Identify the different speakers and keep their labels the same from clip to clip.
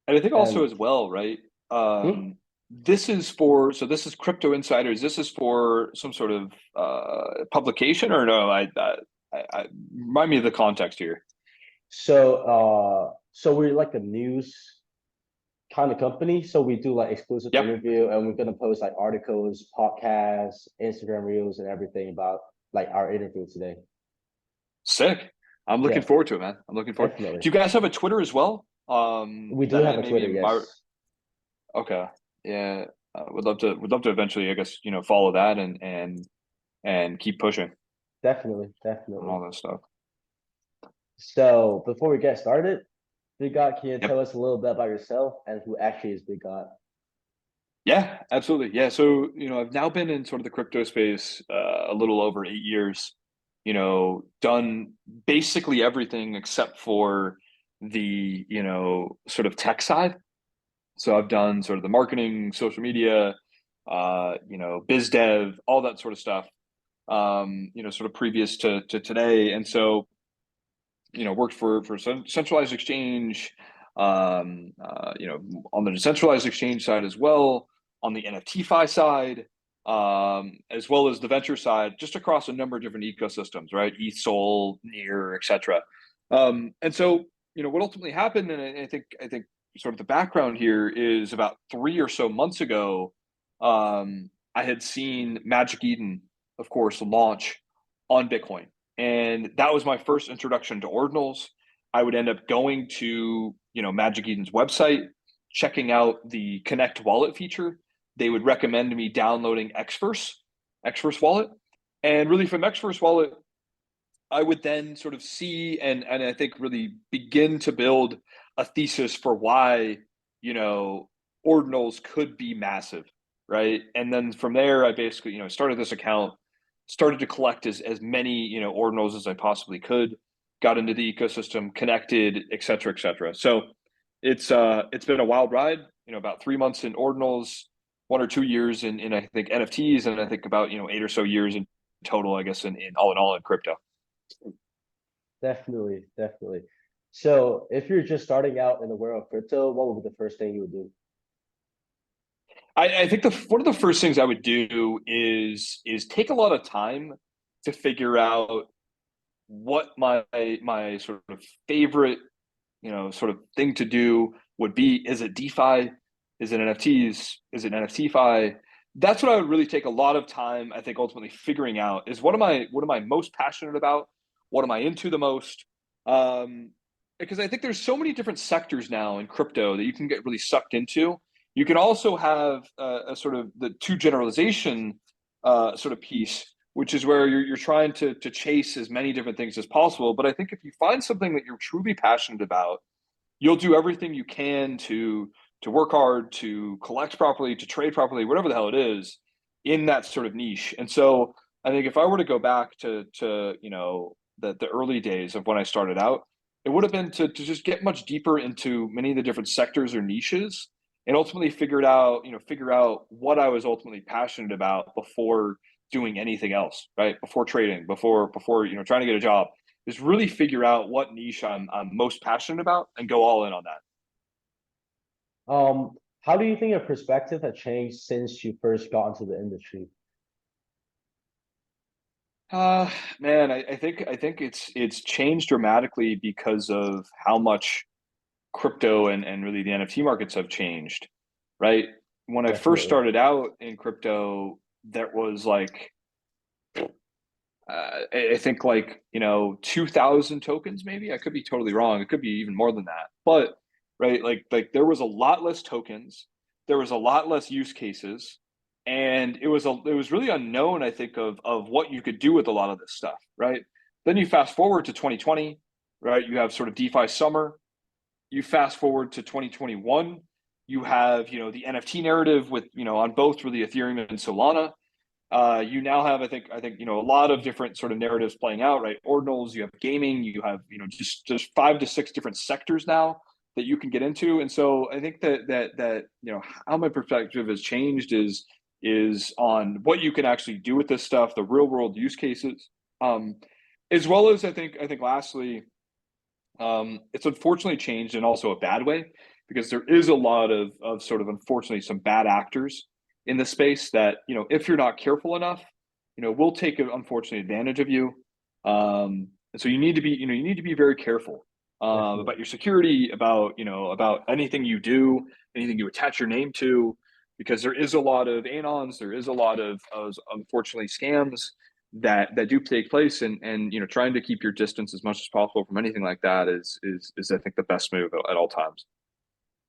Speaker 1: And I think also
Speaker 2: And
Speaker 1: as well, right?
Speaker 2: hmm,
Speaker 1: This is Crypto Insiders. This is for some sort of publication or no? I remind me of the context here.
Speaker 2: so we're like a news kind of company. So we do like exclusive
Speaker 1: Yep,
Speaker 2: interview, and we're gonna post like articles, podcasts, Instagram reels, and everything about like our interview today.
Speaker 1: sick. I'm looking
Speaker 2: Yeah,
Speaker 1: forward to it, man. I'm looking forward.
Speaker 2: definitely.
Speaker 1: Do you guys have a Twitter as well?
Speaker 2: We do
Speaker 1: That
Speaker 2: have a
Speaker 1: maybe
Speaker 2: Twitter,
Speaker 1: my
Speaker 2: yes.
Speaker 1: okay, yeah. Would love to eventually, I guess, follow that and keep pushing
Speaker 2: Definitely,
Speaker 1: on
Speaker 2: definitely.
Speaker 1: all this stuff.
Speaker 2: So before we get started, Bitgod, can you tell
Speaker 1: Yep.
Speaker 2: us a little bit about yourself and who actually is Bitgod?
Speaker 1: Yeah, absolutely. Yeah. So, I've now been in sort of the crypto space a little over 8 years, done basically everything except for the, sort of tech side. So I've done sort of the marketing, social media, biz dev, all that sort of stuff, sort of previous to today. And so, worked for some centralized exchange, on the decentralized exchange side as well, on the NFT side, as well as the venture side, just across a number of different ecosystems, right? ETH, Near, etc. And so, what ultimately happened, and I think sort of the background here is about 3 or so months ago, I had seen Magic Eden, of course, launch on Bitcoin. And that was my first introduction to ordinals. I would end up going to, Magic Eden's website, checking out the Connect wallet feature. They would recommend me downloading Xverse wallet. And really from Xverse wallet, I would then sort of see and I think really begin to build a thesis for why, you know, ordinals could be massive, right? And then from there, I basically, started this account, started to collect as many, ordinals as I possibly could, got into the ecosystem, connected, et cetera, et cetera. So it's been a wild ride, about 3 months in ordinals, 1 or 2 years in I think NFTs, and I think about, 8 or so years in total, I guess, in all in crypto.
Speaker 2: Definitely, definitely. So if you're just starting out in the world of crypto, what would be the first thing you would do?
Speaker 1: I think the one of the first things I would do is take a lot of time to figure out what my sort of favorite, sort of thing to do would be. Is it DeFi? Is it NFTs? Is it NFTFi? That's what I would really take a lot of time, I think, ultimately figuring out is what am I most passionate about? What am I into the most? Um, because I think there's so many different sectors now in crypto that you can get really sucked into. You can also have a sort of the two generalization sort of piece, which is where you're trying to chase as many different things as possible. But I think if you find something that you're truly passionate about, you'll do everything you can to work hard, to collect properly, to trade properly, whatever the hell it is, in that sort of niche. And so I think if I were to go back to the early days of when I started out, it would have been to just get much deeper into many of the different sectors or niches and ultimately figure out what I was ultimately passionate about before doing anything else, right? Before trading, before trying to get a job, is really figure out what niche I'm most passionate about and go all in on that.
Speaker 2: How do you think your perspective has changed since you first got into the industry?
Speaker 1: Uh Man, I think it's changed dramatically because of how much crypto and really the NFT markets have changed, right? When I first
Speaker 2: Definitely.
Speaker 1: started out in crypto, there was like I think like 2,000 tokens, maybe. I could be totally wrong. It could be even more than that. But right, like there was a lot less tokens, there was a lot less use cases, and it was really unknown, I think, of what you could do with a lot of this stuff, right? Then you fast forward to 2020, right? You have sort of DeFi summer. You fast forward to 2021, you have the NFT narrative with on both really Ethereum and Solana. You now have, I think, a lot of different sort of narratives playing out, right? Ordinals, you have gaming, you have, just 5 to 6 different sectors now that you can get into. And so I think that how my perspective has changed is on what you can actually do with this stuff, the real world use cases, um, as well as I think lastly, it's unfortunately changed in also a bad way because there is a lot of sort of unfortunately some bad actors in the space that, if you're not careful enough, will take an unfortunate advantage of you. And so you need to be, you need to be very careful about
Speaker 2: Definitely.
Speaker 1: your security, about anything you do, anything you attach your name to, because there is a lot of anons, there is a lot of unfortunately scams that do take place, and trying to keep your distance as much as possible from anything like that is I think the best move at all times.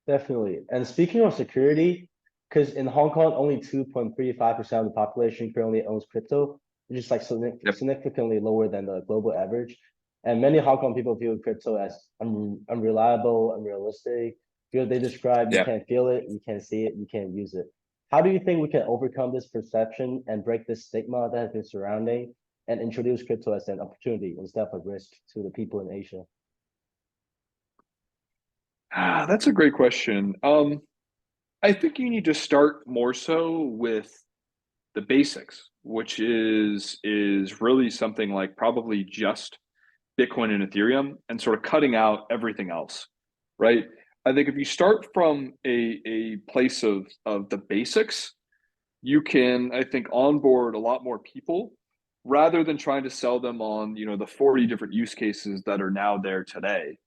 Speaker 2: Definitely. And speaking of security, because in Hong Kong, only 2.35% of the population currently owns crypto, which is like
Speaker 1: Yep.
Speaker 2: significantly lower than the global average. And many Hong Kong people view crypto as unreliable, unrealistic, because they describe you
Speaker 1: Yeah.
Speaker 2: can't feel it, you can't see it, you can't use it. How do you think we can overcome this perception and break this stigma that has been surrounding and introduce crypto as an opportunity instead of a risk to the people in Asia?
Speaker 1: That's a great question. I think you need to start more so with the basics, which is really something like probably just Bitcoin and Ethereum, and sort of cutting out everything else, right? I think if you start from a place of the basics, you can, I think, onboard a lot more people rather than trying to sell them on, the 40 different use cases that are now there today.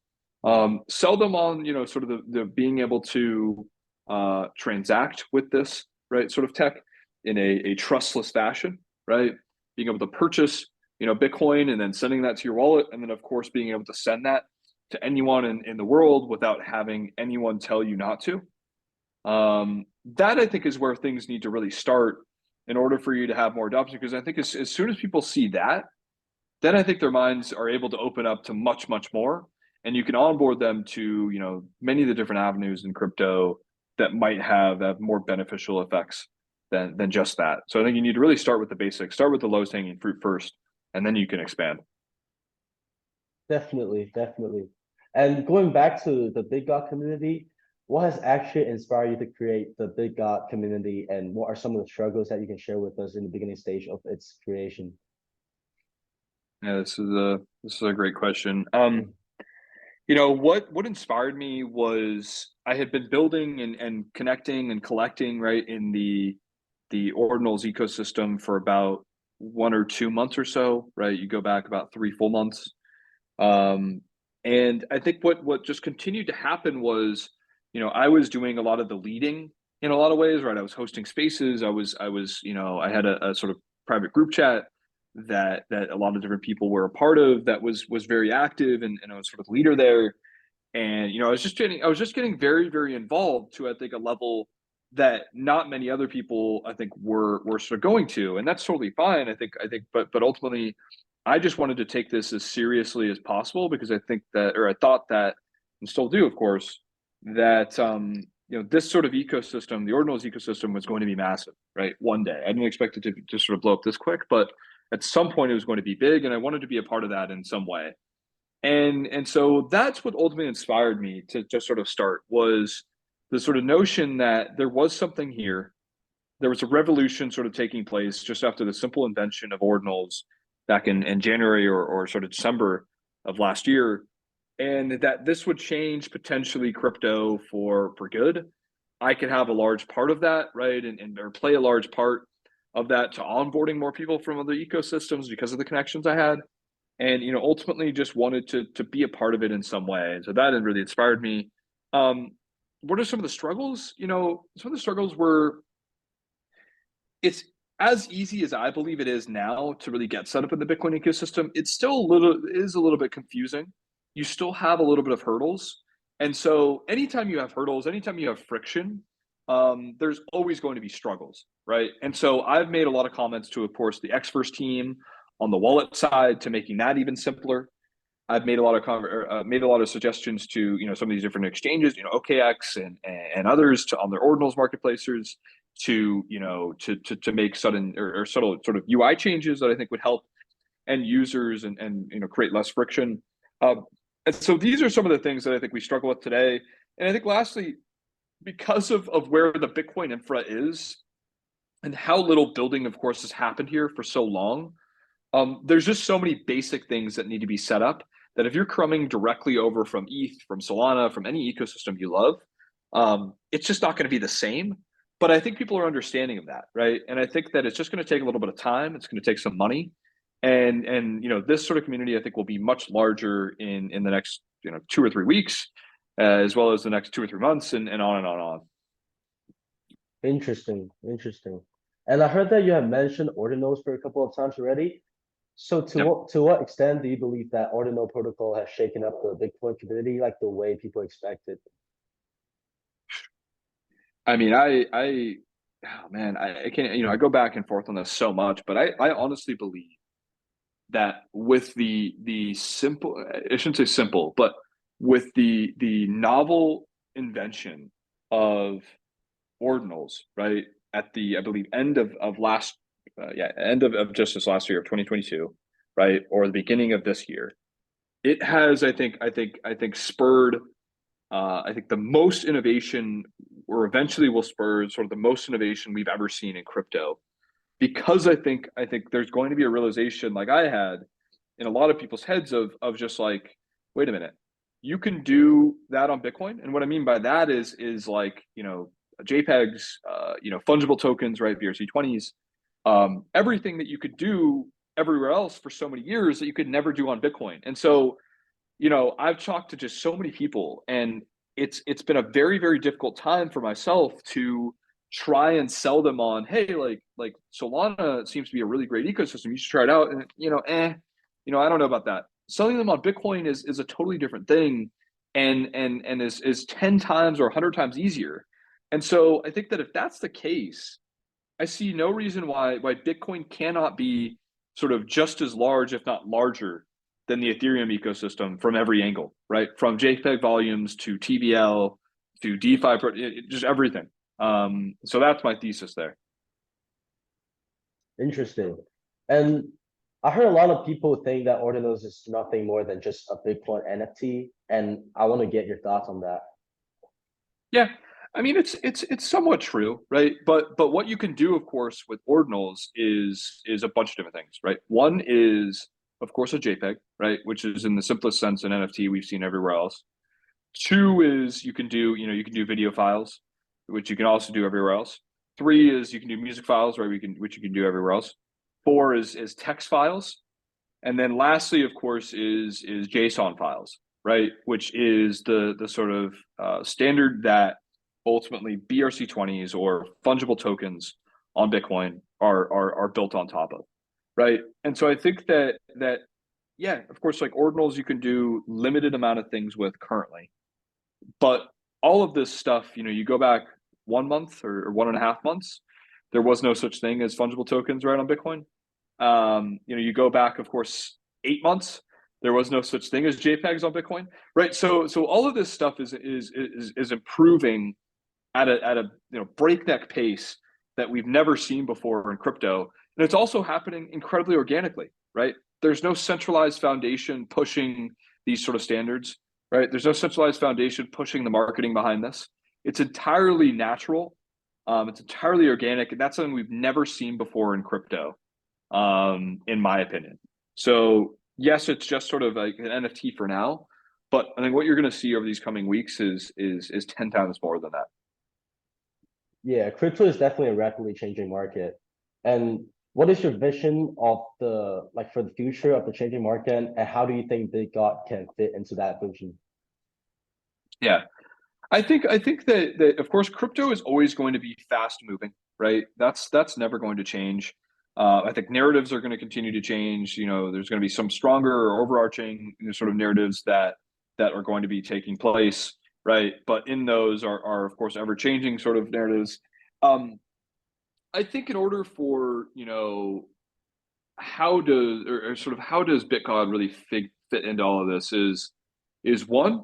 Speaker 2: Yeah,
Speaker 1: Sell them on, sort of the being able to transact with this, right, sort of tech in a trustless fashion, right? Being able to purchase, Bitcoin and then sending that to your wallet. And then, of course, being able to send that to anyone in the world without having anyone tell you not to. That I think is where things need to really start in order for you to have more adoption. Because I think as soon as people see that, then I think their minds are able to open up to much, much more. And you can onboard them to, many of the different avenues in crypto that might have more beneficial effects than just that. So I think you need to really start with the basics, start with the lowest hanging fruit first, and then you can expand.
Speaker 2: definitely, definitely. And going back to the Bitgod community, what has actually inspired you to create the Bitgod community, and what are some of the struggles that you can share with us in the beginning stage of its creation?
Speaker 1: Yeah, this is a great question.
Speaker 2: Mm.
Speaker 1: What inspired me was I had been building and connecting and collecting right in the ordinals ecosystem for about 1 or 2 months or so, right? You go back about 3 full months. Um, and I think what just continued to happen was, I was doing a lot of the leading in a lot of ways, right? I was hosting spaces. I was, I had a sort of private group chat that a lot of different people were a part of that was very active, and I was sort of leader there. And I was just getting very, very involved to, I think, a level that not many other people, I think, were sort of going to, and that's totally fine. But ultimately, I just wanted to take this as seriously as possible because I think that, or I thought that, and still do, of course, that this sort of ecosystem, the ordinals ecosystem, was going to be massive, right? One day, I didn't expect it to just sort of blow up this quick, but at some point, it was going to be big, and I wanted to be a part of that in some way. And so that's what ultimately inspired me to just sort of start, was the sort of notion that there was something here. There was a revolution sort of taking place just after the simple invention of ordinals back in January or sort of December of last year, and that this would change potentially crypto for good. I could have a large part of that, right? And or play a large part of that to onboarding more people from other ecosystems because of the connections I had, and ultimately just wanted to be a part of it in some way. And so that had really inspired me. um what are some of the struggles? Some of the struggles were, it's as easy as I believe it is now to really get set up in the Bitcoin ecosystem. It's still a little bit confusing. You still have a little bit of hurdles. And so anytime you have hurdles, anytime you have friction, there's always going to be struggles, right? And so I've made a lot of comments to, of course, the Xverse team on the wallet side to making that even simpler. I've made a lot of made a lot of suggestions to some of these different exchanges, OKX and others, to on their ordinals marketplaces, to to make sudden or subtle sort of UI changes that I think would help end users and create less friction. Um, and so these are some of the things that I think we struggle with today. And I think lastly, because of where the Bitcoin infra is and how little building, of course, has happened here for so long, there's just so many basic things that need to be set up that if you're coming directly over from ETH, from Solana, from any ecosystem you love, It's just not going to be the same. But I think people are understanding of that, right? And I think that it's just going to take a little bit of time. It's going to take some money, and this sort of community I think will be much larger in the next 2 or 3 weeks, as well as the next 2 or 3 months, and on and on and on.
Speaker 2: Interesting, interesting. And I heard that you have mentioned ordinals for a couple of times already. So to
Speaker 1: Yep.
Speaker 2: what extent do you believe that ordinal protocol has shaken up the Bitcoin community like the way people expected?
Speaker 1: I mean, oh man, I can't, I go back and forth on this so much, but I honestly believe that with the simple, I shouldn't say simple, but with the novel invention of ordinals, right? At the, I believe, end of last, end of just this last year of 2022, right? Or the beginning of this year, it has, I think spurred, I think the most innovation, or eventually will spur sort of the most innovation we've ever seen in crypto, because I think there's going to be a realization like I had in a lot of people's heads of just like, wait a minute, you can do that on Bitcoin. And what I mean by that is like, JPEGs, fungible tokens, right? BRC20s, everything that you could do everywhere else for so many years that you could never do on Bitcoin. And so, I've talked to just so many people, and it's been a very, very difficult time for myself to try and sell them on, hey, like Solana seems to be a really great ecosystem. You should try it out. And I don't know about that. Selling them on Bitcoin is a totally different thing, and is 10 times or 100 times easier. And so I think that if that's the case, I see no reason why Bitcoin cannot be sort of just as large, if not larger, than the Ethereum ecosystem from every angle, right? From JPEG volumes to TVL to DeFi, just everything. So that's my thesis there.
Speaker 2: Interesting. And I heard a lot of people think that ordinals is nothing more than just a Bitcoin NFT, and I want to get your thoughts on that.
Speaker 1: Yeah, I mean it's somewhat true, right? But what you can do, of course, with ordinals is a bunch of different things, right? One is, of course, a JPEG, right, which is in the simplest sense an NFT we've seen everywhere else. Two is you can do video files, which you can also do everywhere else. Three is you can do music files, right? Which you can do everywhere else. Four is text files, and then lastly, of course, is JSON files, right? Which is the sort of standard that ultimately BRC20s or fungible tokens on Bitcoin are built on top of, right? And so I think that yeah, of course, like ordinals, you can do limited amount of things with currently, but all of this stuff, you go back 1 month or 1.5 months, there was no such thing as fungible tokens right on Bitcoin. You go back, of course, 8 months, there was no such thing as JPEGs on Bitcoin, right? So all of this stuff is improving at a breakneck pace that we've never seen before in crypto, and it's also happening incredibly organically, right? There's no centralized foundation pushing these sort of standards, right? There's no centralized foundation pushing the marketing behind this. It's entirely natural. It's entirely organic, and that's something we've never seen before in crypto, in my opinion. So yes, it's just sort of like an NFT for now, but I think what you're going to see over these coming weeks is 10 times more than that.
Speaker 2: Yeah, crypto is definitely a rapidly changing market. And what is your vision of the like for the future of the changing market, and how do you think Bitgod can fit into that vision?
Speaker 1: Yeah, I think that of course crypto is always going to be fast moving, right? That's never going to change. I think narratives are going to continue to change. There's going to be some stronger or overarching sort of narratives that are going to be taking place, right? But in those are of course ever changing sort of narratives. Um, I think in order for how does or sort of how does Bitcoin really fit into all of this is one,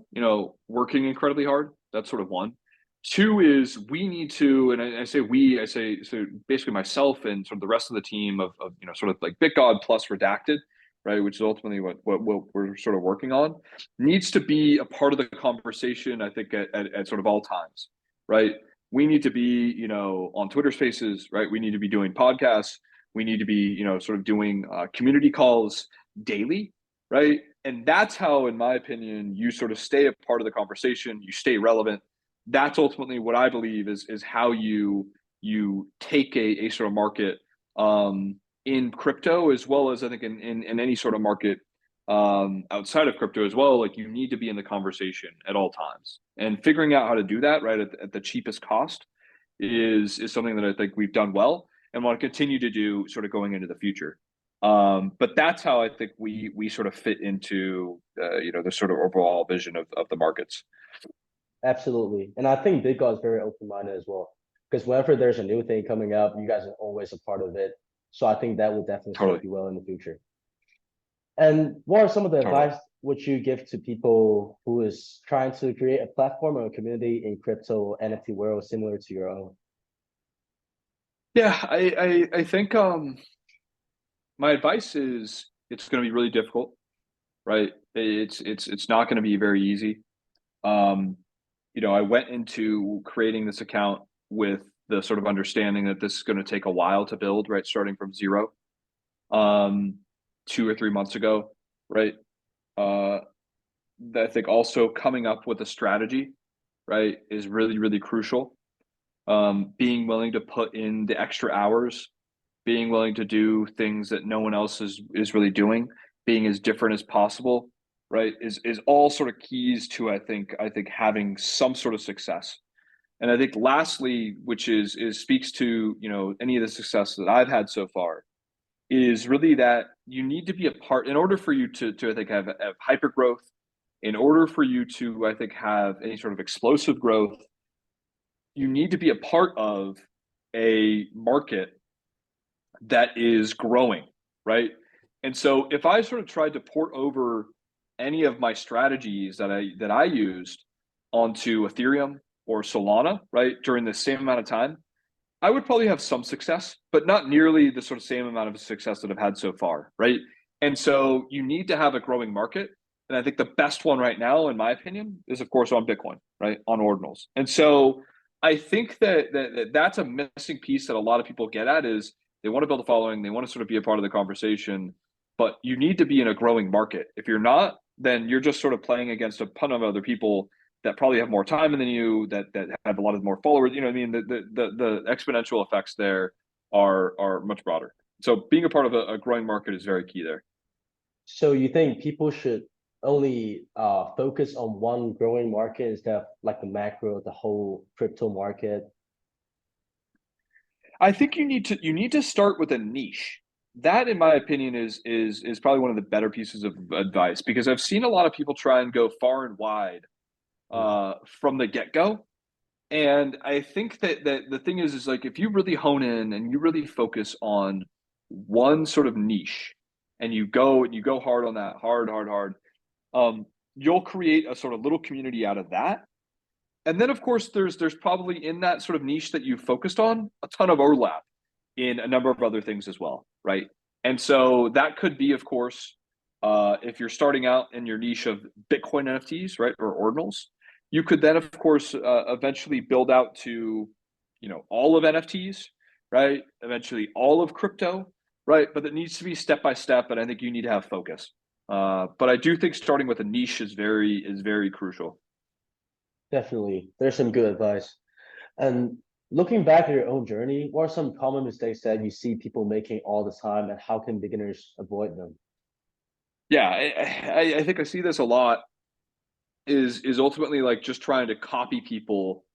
Speaker 1: working incredibly hard. That's sort of one. Two is we need to, and I say we, I say so basically myself and sort of the rest of the team of sort of like Bitgod plus redacted, right, which is ultimately what we're sort of working on, needs to be a part of the conversation. I think at sort of all times, right? We need to be on Twitter Spaces, right? We need to be doing podcasts. We need to be sort of doing community calls daily, right? And that's how, in my opinion, you sort of stay a part of the conversation, you stay relevant, that's ultimately what I believe is how you take a sort of market in crypto, as well as I think in any sort of market outside of crypto as well. Like, you need to be in the conversation at all times, and figuring out how to do that right at the cheapest cost is something that I think we've done well and want to continue to do sort of going into the future. But that's how I think we sort of fit into the sort of overall vision of the markets.
Speaker 2: Absolutely. And I think Bitgod is very open-minded as well. Because whenever there's a new thing coming up, you guys are always a part of it. So I think that will definitely serve
Speaker 1: Totally,
Speaker 2: you well in the future. And what are some of the
Speaker 1: totally.
Speaker 2: advice would you give to people who is trying to create a platform or a community in crypto NFT world similar to your own?
Speaker 1: Yeah, I think my advice is it's going to be really difficult, right? It's not going to be very easy. Um, I went into creating this account with the sort of understanding that this is going to take a while to build, right? Starting from zero, um, 2 or 3 months ago, right? Uh, I think also coming up with a strategy, right, is really, really crucial. Being willing to put in the extra hours, being willing to do things that no one else is really doing, being as different as possible, right, is all sort of keys to I think having some sort of success. And I think lastly, which is speaks to any of the success that I've had so far, is really that you need to be a part in order for you to I think have hyper growth, in order for you to I think have any sort of explosive growth, you need to be a part of a market that is growing, right? And so if I sort of tried to port over any of my strategies that I used onto Ethereum or Solana, right, during the same amount of time, I would probably have some success, but not nearly the sort of same amount of success that I've had so far, right? And so you need to have a growing market. And I think the best one right now, in my opinion, is of course on Bitcoin, right? On ordinals. And so I think that's a missing piece that a lot of people get at is they want to build a following, they want to sort of be a part of the conversation, but you need to be in a growing market. If you're not, then you're just sort of playing against a ton of other people that probably have more time than you, that have a lot of more followers. You know what I mean? The exponential effects there are much broader. So being a part of a growing market is very key there.
Speaker 2: So you think people should only focus on one growing market instead of like the macro, the whole crypto market?
Speaker 1: I think you need to start with a niche. That, in my opinion, is probably one of the better pieces of advice, because I've seen a lot of people try and go far and wide
Speaker 2: Mm.
Speaker 1: from the get go. And I think that the thing is like, if you really hone in and you really focus on one sort of niche, and you go hard on that, hard, hard, hard, you'll create a sort of little community out of that. And then of course there's probably in that sort of niche that you focused on a ton of overlap in a number of other things as well, right? And so that could be, of course, if you're starting out in your niche of Bitcoin NFTs, right, or ordinals, you could then, of course, eventually build out to, all of NFTs, right? Eventually, all of crypto, right? But it needs to be step by step, and I think you need to have focus. But I do think starting with a niche is very crucial.
Speaker 2: Definitely. There's some good advice. And looking back at your own journey, what are some common mistakes that you see people making all the time, and how can beginners avoid them?
Speaker 1: Yeah, I think I see this a lot. Is ultimately like just trying to copy people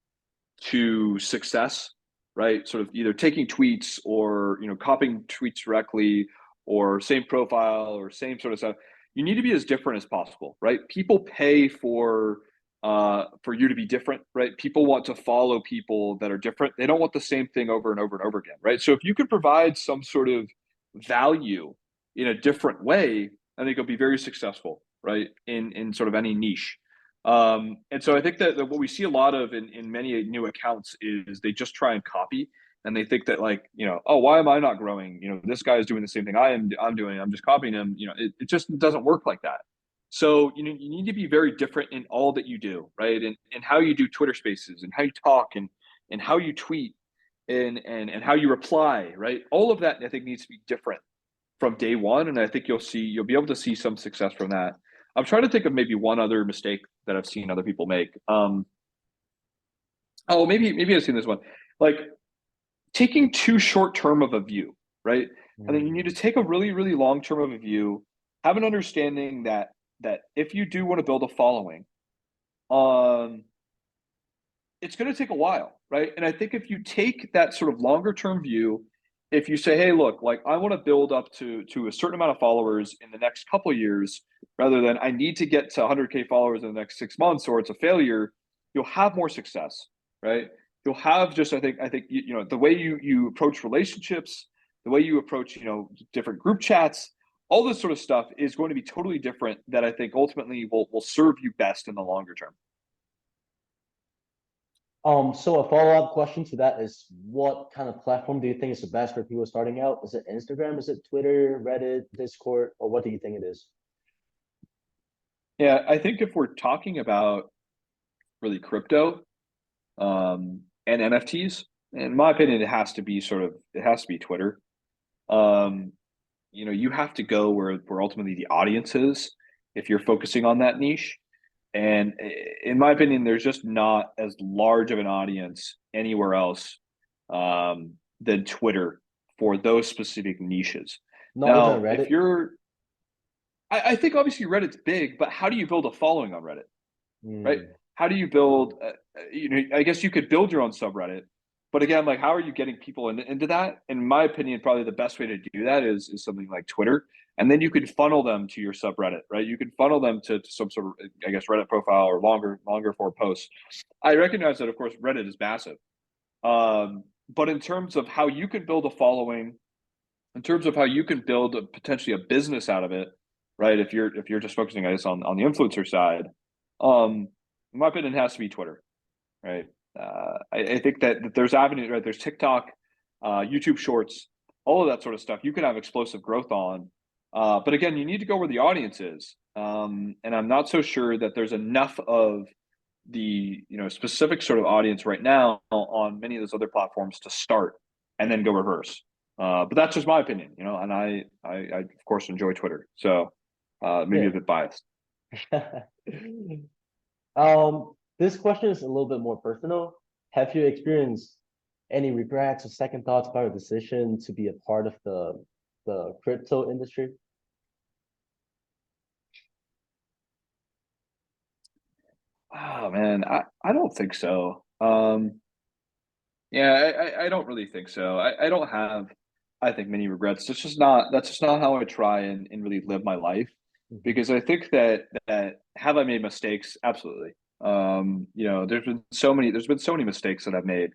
Speaker 1: to success, right? Sort of either taking tweets or copying tweets directly, or same profile or same sort of stuff. You need to be as different as possible, right? People pay for you to be different, right? People want to follow people that are different. They don't want the same thing over and over and over again, right? So if you could provide some sort of value in a different way, I think you'll be very successful, right? In sort of any niche. And so I think that what we see a lot of in many new accounts is they just try and copy, and they think that, like, oh, why am I not growing? This guy is doing the same thing I'm doing. I'm just copying him. It just doesn't work like that. So you need to be very different in all that you do, right? And how you do Twitter Spaces, and how you talk, and how you tweet, and how you reply, right? All of that I think needs to be different from day one, and I think you'll be able to see some success from that. I'm trying to think of maybe one other mistake that I've seen other people make. Oh, maybe I've seen this one. Like taking too short term of a view, right? I think you need to
Speaker 2: Mm.
Speaker 1: take a really long term of a view, have an understanding that if you do want to build a following, um, it's going to take a while, right? And I think if you take that sort of longer term view, if you say, "Hey, look, like I want to build up to a certain amount of followers in the next couple of years, rather than I need to get to 100K followers in the next 6 months, or it's a failure," you'll have more success, right? You'll have just, I think you know the way you approach relationships, the way you approach different group chats, all this sort of stuff is going to be totally different. That I think ultimately will serve you best in the longer term.
Speaker 2: So a follow-up question to that is, what kind of platform do you think is the best for people starting out? Is it Instagram? Is it Twitter, Reddit, Discord, or what do you think it is?
Speaker 1: Yeah, I think if we're talking about really crypto and NFTs. In my opinion, it has to be Twitter. Um, you have to go where ultimately the audience is if you're focusing on that niche. And in my opinion, there's just not as large of an audience anywhere else than Twitter for those specific niches.
Speaker 2: Not even
Speaker 1: Now, if
Speaker 2: Reddit.
Speaker 1: you're, I think obviously Reddit's big, but how do you build a following on Reddit? Right?
Speaker 2: Mm,
Speaker 1: How do you build? I guess you could build your own subreddit, but again, like how are you getting people into that? In my opinion, probably the best way to do that is something like Twitter, and then you could funnel them to your subreddit, right? You could funnel them to some sort of, I guess, Reddit profile or longer for posts. I recognize that, of course, Reddit is massive, but in terms of how you can build a following, in terms of how you can build potentially a business out of it, right? If you're just focusing, I guess, on the influencer side, um, in my opinion, it has to be Twitter, right? I think that there's avenues, right? There's TikTok, YouTube Shorts, all of that sort of stuff. You can have explosive growth on, but again, you need to go where the audience is. And I'm not so sure that there's enough of the specific sort of audience right now on many of those other platforms to start and then go reverse. But that's just my opinion, and I of course enjoy Twitter, so maybe a
Speaker 2: yeah.
Speaker 1: bit biased.
Speaker 2: This question is a little bit more personal. Have you experienced any regrets or second thoughts about your decision to be a part of the crypto industry?
Speaker 1: Oh man, I don't think so. Yeah, I don't really think so. I don't have, I think, many regrets. That's just not how I try and really live my life.
Speaker 2: Mhm.
Speaker 1: Because I think that have I made mistakes? Absolutely. There's been so many mistakes that I've made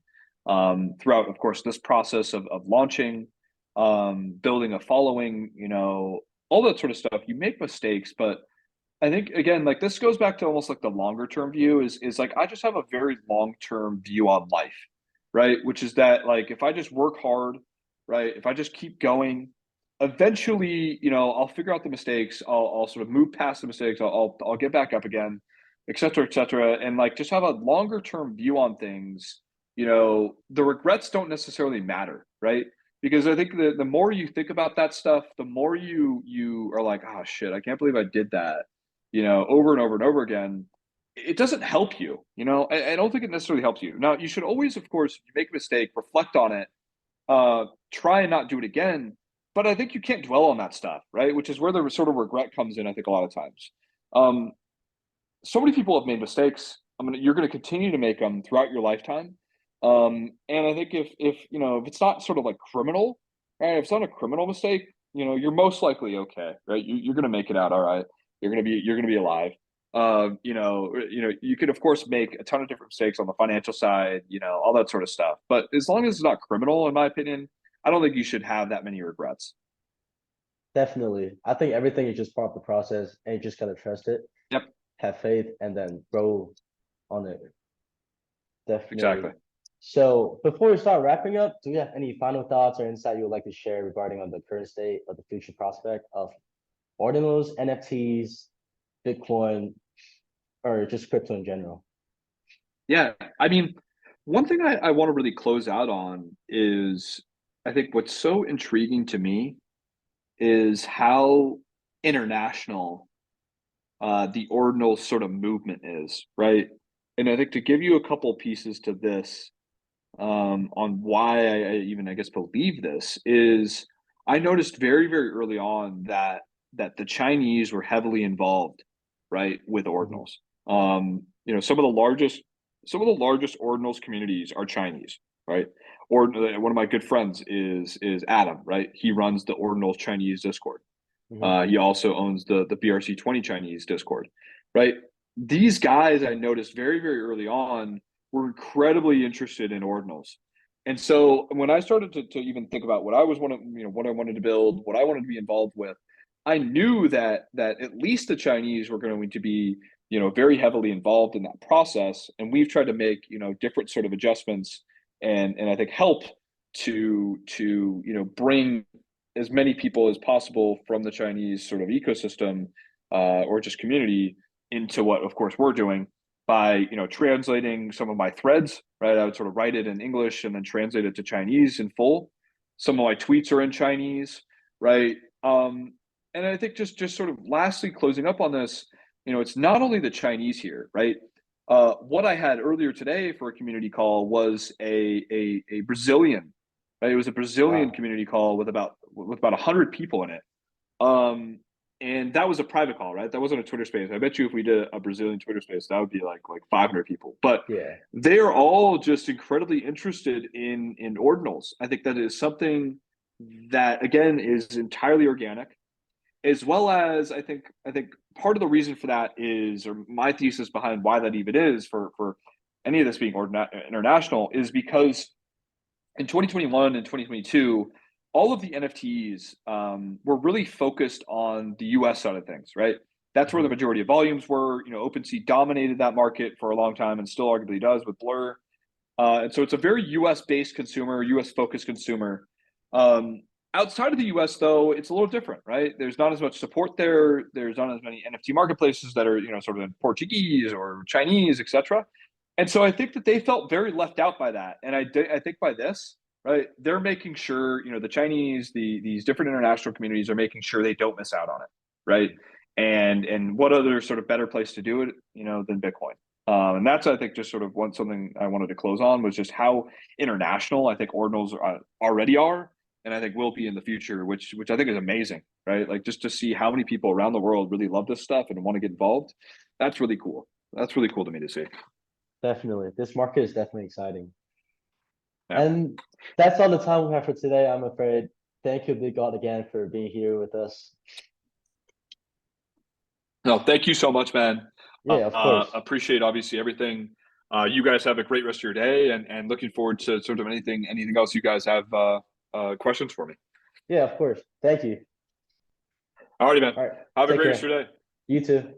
Speaker 1: throughout, of course, this process of launching, building a following, all that sort of stuff. You make mistakes, but I think again, like this goes back to almost like the longer term view is like I just have a very long term view on life, right? Which is that like if I just work hard, right? If I just keep going, eventually, I'll figure out the mistakes. I'll sort of move past the mistakes. I'll get back up again, et cetera, et cetera, and like just have a longer term view on things. The regrets don't necessarily matter, right? Because I think the more you think about that stuff, the more you are like, oh shit, I can't believe I did that, over and over and over again. It doesn't help you. I don't think it necessarily helps you. Now, you should always, of course, if you make a mistake, reflect on it, try and not do it again. But I think you can't dwell on that stuff, right? Which is where the sort of regret comes in, I think, a lot of times. Um, so many people have made mistakes. You're gonna continue to make them throughout your lifetime. And I think if it's not sort of like criminal, right? If it's not a criminal mistake, you're most likely okay, right? You're gonna make it out all right. You're gonna be alive. You could of course make a ton of different mistakes on the financial side, all that sort of stuff. But as long as it's not criminal, in my opinion, I don't think you should have that many regrets.
Speaker 2: Definitely. I think everything is just part of the process and you just gotta trust it,
Speaker 1: Yep,
Speaker 2: have faith, and then grow on it. Definitely.
Speaker 1: exactly.
Speaker 2: So before we start wrapping up, do you have any final thoughts or insight you would like to share regarding on the current state or the future prospect of ordinals, NFTs, Bitcoin, or just crypto in general?
Speaker 1: Yeah, I mean, one thing I want to really close out on is I think what's so intriguing to me is how international the ordinal sort of movement is, right? and I think to give you a couple pieces to this, on why I even, I guess, believe this is I noticed very, very early on that the Chinese were heavily involved, right, with
Speaker 2: Mhm.
Speaker 1: ordinals. Some of the largest ordinals communities are Chinese, right? Or one of my good friends is Adam, right? He runs the ordinals Chinese Discord.
Speaker 2: Mhm.
Speaker 1: He also owns the BRC 20 Chinese Discord, right? These guys I noticed very, very early on were incredibly interested in ordinals. And so when I started to even think about what I was what I wanted to build, what I wanted to be involved with, I knew that at least the Chinese were going to be, very heavily involved in that process. And we've tried to make, different sort of adjustments and I think help to bring as many people as possible from the Chinese sort of ecosystem or just community into what, of course, we're doing by translating some of my threads. Right, I would sort of write it in English and then translate it to Chinese in full. Some of my tweets are in Chinese, right? And I think just sort of lastly closing up on this, it's not only the Chinese here, right? What I had earlier today for a community call was a Brazilian, right? It was a Brazilian
Speaker 2: Wow.
Speaker 1: community call with about 100 people in it. Um, and that was a private call, right? That wasn't a Twitter space. I bet you if we did a Brazilian Twitter space, that would be like 500 people. But
Speaker 2: Yeah.
Speaker 1: they are all just incredibly interested in ordinals. I think that is something that again is entirely organic, as well as I think part of the reason for that is, or my thesis behind why that even is for any of this being international is because in 2021 and 2022, all of the NFTs were really focused on the US side of things, right? That's where the
Speaker 2: Mhm.
Speaker 1: majority of volumes were. OpenSea dominated that market for a long time and still arguably does with Blur. And so it's a very US based consumer, US focused consumer. Um, Outside of the US, though, it's a little different, right? There's not as much support there. There's not as many NFT marketplaces that are, sort of in Portuguese or Chinese, etc. And so I think that they felt very left out by that. And I think by this, right, they're making sure, the Chinese, these different international communities are making sure they don't miss out on it, right? And what other sort of better place to do it, than Bitcoin? And that's, I think, just sort of something I wanted to close on was just how international I think ordinals already are, and I think will be in the future, which I think is amazing, right? Like just to see how many people around the world really love this stuff and want to get involved. That's really cool. That's really cool to me to see.
Speaker 2: Definitely. This market is definitely exciting.
Speaker 1: Yeah.
Speaker 2: And that's all the time we have for today, I'm afraid. Thank you, Big God, again for being here with us.
Speaker 1: No, thank you so much, man.
Speaker 2: Yeah, of course.
Speaker 1: Appreciate obviously everything. You guys have a great rest of your day, and looking forward to sort of anything else you guys have questions for me.
Speaker 2: Yeah, of course. Thank you.
Speaker 1: Alrighty, man.
Speaker 2: All right.
Speaker 1: Have a
Speaker 2: Take
Speaker 1: great rest of
Speaker 2: care.
Speaker 1: your day.
Speaker 2: You too.